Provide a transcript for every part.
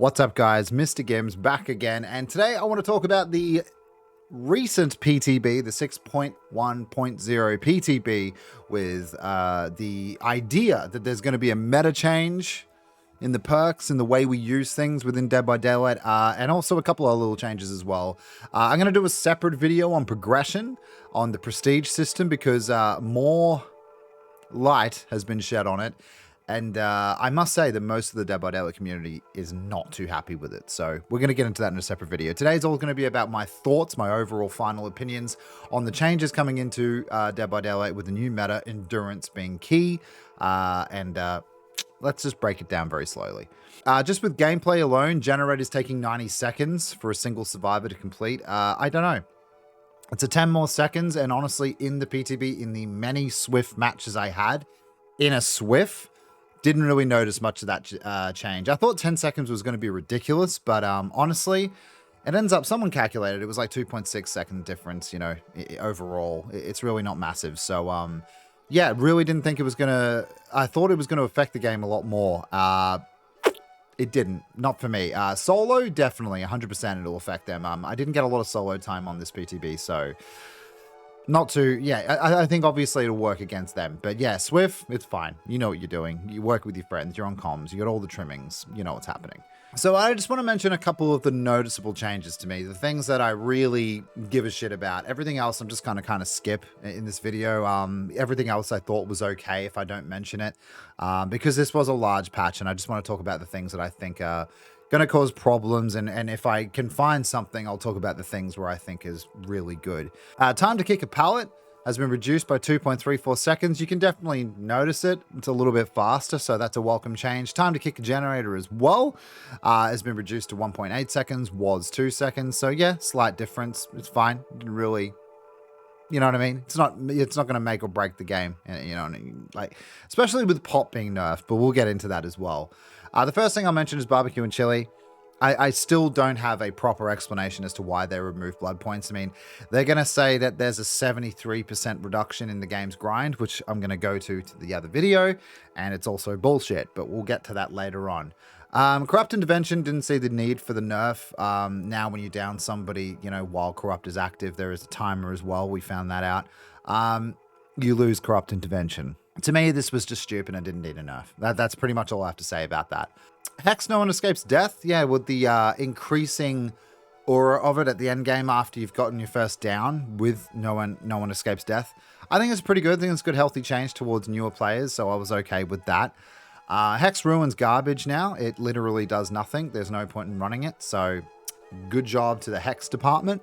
What's up, guys? MrGimms back again, and today I want to talk about the recent PTB, the 6.1.0 PTB, with the idea that there's going to be a meta change in the perks and the way we use things within Dead by Daylight, and also a couple of little changes as well. I'm going to do a separate video on progression on the prestige system because more light has been shed on it. And I must say that most of the Dead by Daylight community is not too happy with it. So we're going to get into that in a separate video. Today's all going to be about my thoughts, my overall final opinions on the changes coming into Dead by Daylight with the new meta, endurance being key. Let's just break it down very slowly. Just with gameplay alone, generators taking 90 seconds for a single survivor to complete. I don't know. It's a 10 more seconds. And honestly, in the PTB, in the many Swift matches I had, in a Swift, didn't really notice much of that change. I thought 10 seconds was going to be ridiculous, but honestly, it ends up, someone calculated, it was like 2.6 second difference, you know, overall. It's really not massive. So, yeah, really didn't think it was going to, I thought it was going to affect the game a lot more. It didn't, not for me. Solo, definitely, 100% it'll affect them. I didn't get a lot of solo time on this PTB, so not too, yeah, I think obviously it'll work against them. But yeah, Swift, it's fine. You know what you're doing. You work with your friends. You're on comms. You got all the trimmings. You know what's happening. So I just want to mention a couple of the noticeable changes to me. The things that I really give a shit about. Everything else I'm just kind of skip in this video. Everything else I thought was okay if I don't mention it. Because this was a large patch and I just want to talk about the things that I think are going to cause problems, and if I can find something, I'll talk about the things where I think is really good. Time to kick a pallet has been reduced by 2.34 seconds. You can definitely notice it. It's a little bit faster, so that's a welcome change. Time to kick a generator as well has been reduced to 1.8 seconds, was 2 seconds. So yeah, slight difference. It's fine. Didn't really, you know what I mean? It's not going to make or break the game, you know, like especially with pop being nerfed, but we'll get into that as well. The first thing I'll mention is barbecue and chili. I still don't have a proper explanation as to why they removed blood points. I mean, they're going to say that there's a 73% reduction in the game's grind, which I'm going to go to the other video, and it's also bullshit, but we'll get to that later on. Corrupt intervention, didn't see the need for the nerf. Now when you down somebody, you know, while corrupt is active, there is a timer as well. We found that out. You lose corrupt intervention. To me, this was just stupid and didn't need a nerf. That's pretty much all I have to say about that. Hex, no one escapes death. Yeah, with the increasing aura of it at the end game after you've gotten your first down with no one escapes death. I think it's pretty good. I think it's a good healthy change towards newer players, so I was okay with that. Hex ruins garbage now. It literally does nothing. There's no point in running it, so good job to the Hex department.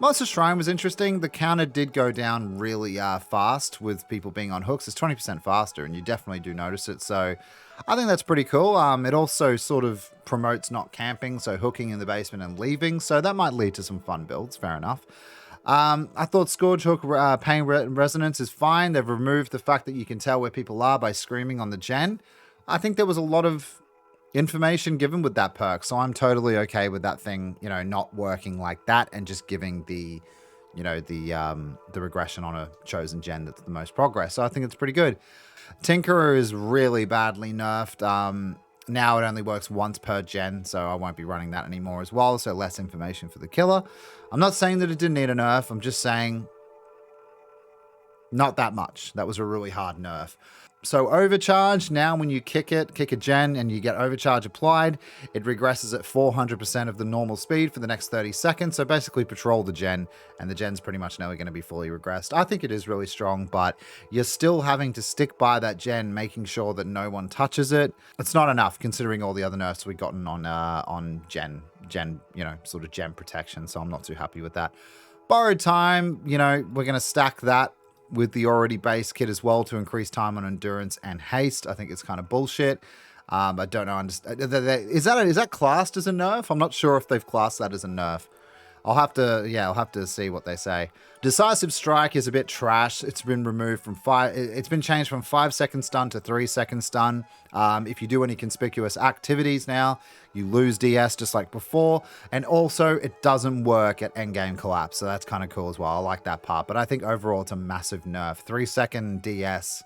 Monster Shrine was interesting. The counter did go down really fast with people being on hooks. It's 20% faster, and you definitely do notice it. So I think that's pretty cool. It also sort of promotes not camping, so hooking in the basement and leaving. So that might lead to some fun builds. Fair enough. I thought Scourge Hook Pain Resonance is fine. They've removed the fact that you can tell where people are by screaming on the gen. I think there was a lot of information given with that perk, so I'm totally okay with that thing, you know, not working like that and just giving the, you know, the regression on a chosen gen that's the most progress. So I think it's pretty good. Tinkerer is really badly nerfed. Now it only works once per gen, so I won't be running that anymore as well, so less information for the killer. I'm not saying that it didn't need a nerf, I'm just saying not that much. That was a really hard nerf. So overcharge, now when you kick a gen and you get overcharge applied, it regresses at 400% of the normal speed for the next 30 seconds. So basically patrol the gen, and the gen's pretty much never going to be fully regressed. I think it is really strong, but you're still having to stick by that gen, making sure that no one touches it. It's not enough considering all the other nerfs we've gotten on gen, you know, sort of gen protection. So I'm not too happy with that. Borrowed time, you know, we're going to stack that with the already base kit as well to increase time on endurance and haste. I think it's kind of bullshit. I don't know. Is that classed as a nerf? I'm not sure if they've classed that as a nerf. I'll have to see what they say. Decisive Strike is a bit trash. It's been removed from it's been changed from 5-second stun to 3-second stun. If you do any conspicuous activities now, you lose DS just like before. And also it doesn't work at endgame collapse. So that's kind of cool as well. I like that part, but I think overall it's a massive nerf. 3-second DS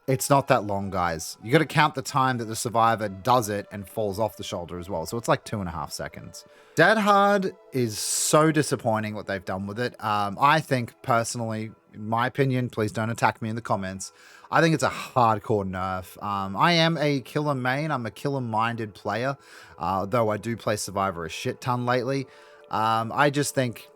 It's not that long, guys. You got to count the time that the survivor does it and falls off the shoulder as well. So it's like 2.5 seconds. Dead Hard is so disappointing what they've done with it. I think personally, in my opinion, please don't attack me in the comments, I think it's a hardcore nerf. I am a killer main. I'm a killer-minded player, though I do play Survivor a shit ton lately. I just think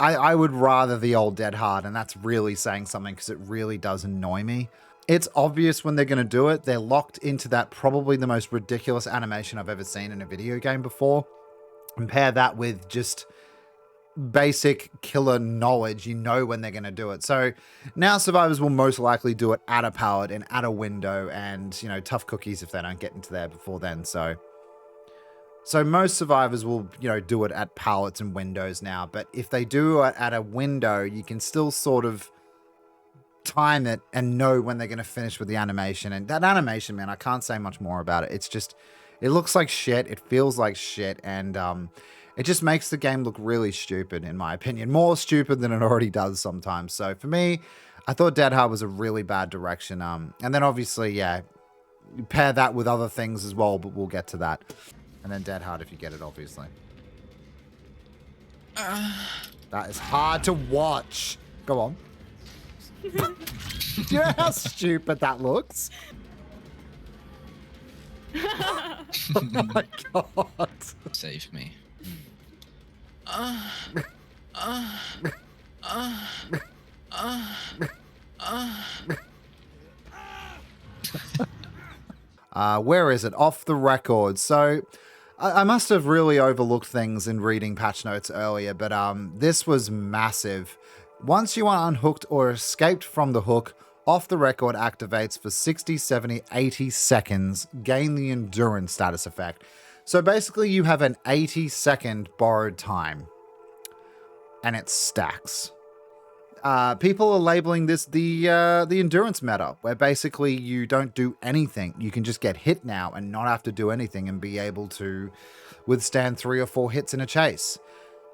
I would rather the old Dead Hard, and that's really saying something because it really does annoy me. It's obvious when they're going to do it. They're locked into that probably the most ridiculous animation I've ever seen in a video game before. Compare that with just basic killer knowledge. You know when they're going to do it. So now survivors will most likely do it at a pallet and at a window, and, you know, tough cookies if they don't get into there before then. So most survivors will, you know, do it at pallets and windows now. But if they do it at a window, you can still sort of time it and know when they're going to finish with the animation. And that animation, man, I can't say much more about it. It's just, it looks like shit. It feels like shit. And it just makes the game look really stupid, in my opinion. More stupid than it already does sometimes. So for me, I thought Dead Hard was a really bad direction. And then obviously, yeah, you pair that with other things as well, but we'll get to that. And then Dead Hard if you get it, obviously. That is hard to watch. Go on. Do you know how stupid that looks? Oh my god. Save me. Where is it? Off the record. So I must have really overlooked things in reading patch notes earlier, but this was massive. Once you are unhooked or escaped from the hook, off the record activates for 60, 70, 80 seconds, gain the endurance status effect. So basically you have an 80-second borrowed time, and it stacks. People are labeling this the endurance meta, where basically you don't do anything. You can just get hit now and not have to do anything and be able to withstand 3 or 4 hits in a chase.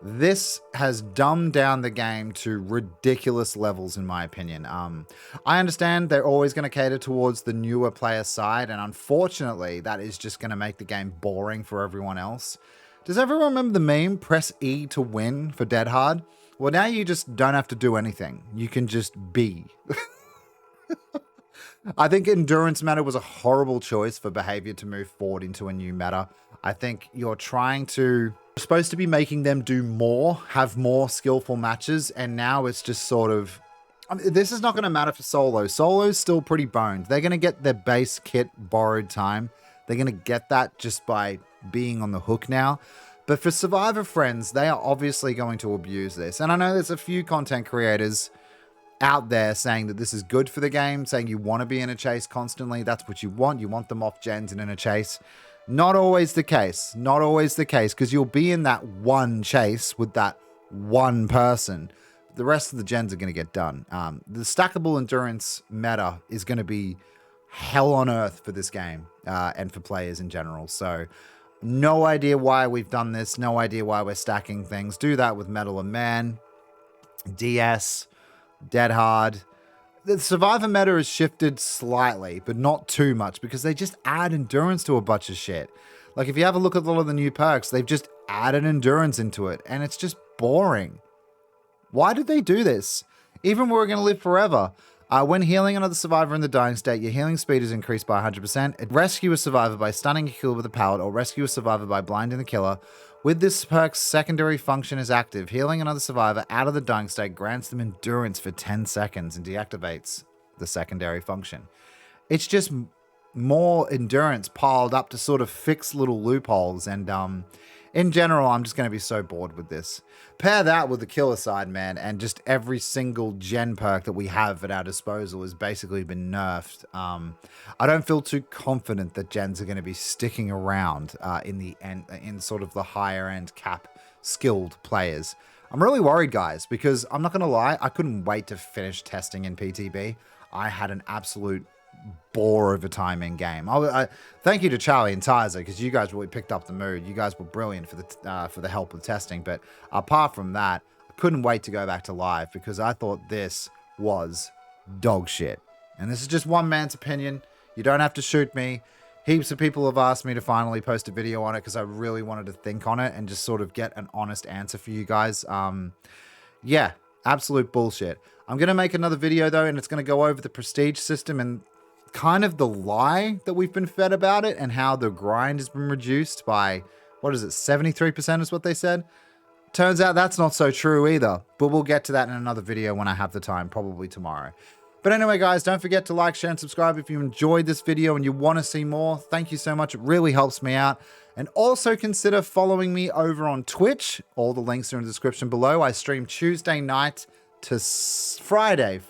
This has dumbed down the game to ridiculous levels, in my opinion. I understand they're always going to cater towards the newer player side, and unfortunately, that is just going to make the game boring for everyone else. Does everyone remember the meme, press E to win for Dead Hard? Well, now you just don't have to do anything. You can just be. I think endurance meta was a horrible choice for behavior to move forward into a new meta. I think you're supposed to be making them do more, have more skillful matches, and now it's just sort of, I mean, this is not going to matter for solo. Solo's still pretty boned. They're going to get their base kit borrowed time. They're going to get that just by being on the hook now. But for Survivor friends, they are obviously going to abuse this. And I know there's a few content creators out there saying that this is good for the game, saying you want to be in a chase constantly. That's what you want. You want them off gens and in a chase. Not always the case. Not always the case, because you'll be in that one chase with that one person. The rest of the gens are going to get done. The stackable endurance meta is going to be hell on earth for this game and for players in general. So no idea why we've done this. No idea why we're stacking things. Do that with Metal and Man, DS, Dead Hard. The Survivor meta has shifted slightly, but not too much, because they just add endurance to a bunch of shit. Like, if you have a look at all of the new perks, they've just added endurance into it, and it's just boring. Why did they do this? Even We're Gonna Live Forever. When healing another survivor in the dying state, your healing speed is increased by 100%. Rescue a survivor by stunning a killer with a pallet, or rescue a survivor by blinding the killer. With this perk's secondary function is active, healing another survivor out of the dying state grants them endurance for 10 seconds and deactivates the secondary function. It's just more endurance piled up to sort of fix little loopholes, and in general, I'm just going to be so bored with this. Pair that with the killer side, man, and just every single gen perk that we have at our disposal has basically been nerfed. I don't feel too confident that gens are going to be sticking around in sort of the higher end cap skilled players. I'm really worried, guys, because I'm not going to lie, I couldn't wait to finish testing in PTB. I had an absolute bore of a time in game. Thank you to Charlie and Tizer, because you guys really picked up the mood. You guys were brilliant for the help with testing. But apart from that, I couldn't wait to go back to live, because I thought this was dog shit. And this is just one man's opinion. You don't have to shoot me. Heaps of people have asked me to finally post a video on it because I really wanted to think on it and just sort of get an honest answer for you guys. Yeah, absolute bullshit. I'm going to make another video though, and it's going to go over the prestige system and kind of the lie that we've been fed about it and how the grind has been reduced by, what is it, 73% is what they said? Turns out that's not so true either, but we'll get to that in another video when I have the time, probably tomorrow. But anyway, guys, don't forget to like, share, and subscribe if you enjoyed this video and you want to see more. Thank you so much. It really helps me out. And also consider following me over on Twitch. All the links are in the description below. I stream Tuesday night to Friday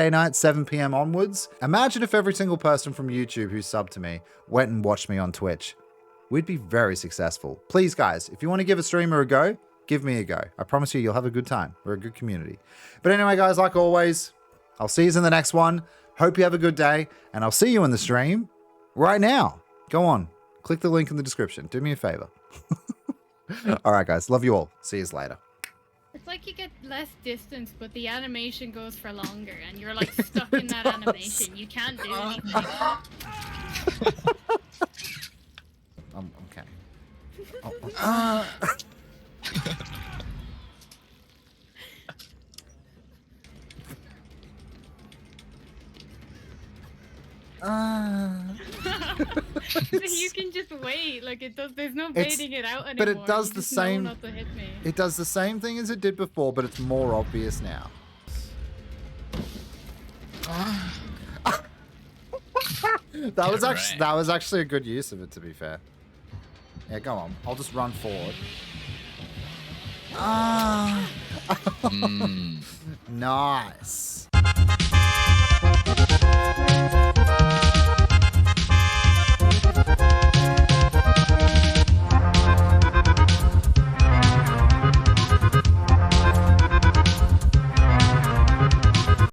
night, 7 p.m. onwards. Imagine if every single person from YouTube who subbed to me went and watched me on Twitch. We'd be very successful. Please, guys, if you want to give a streamer a go, give me a go. I promise you, you'll have a good time. We're a good community. But anyway, guys, like always, I'll see you in the next one. Hope you have a good day, and I'll see you in the stream right now. Go on. Click the link in the description. Do me a favor. All right, guys. Love you all. See you later. It's like you get less distance, but the animation goes for longer, and you're like stuck in that animation. You can't do anything. Okay. Oh, You can just wait, like it does. There's no baiting it out anymore. But it does the same. Not to hit me. It does the same thing as it did before, but it's more obvious now. That was actually a good use of it, to be fair. Yeah, go on. I'll just run forward. Nice.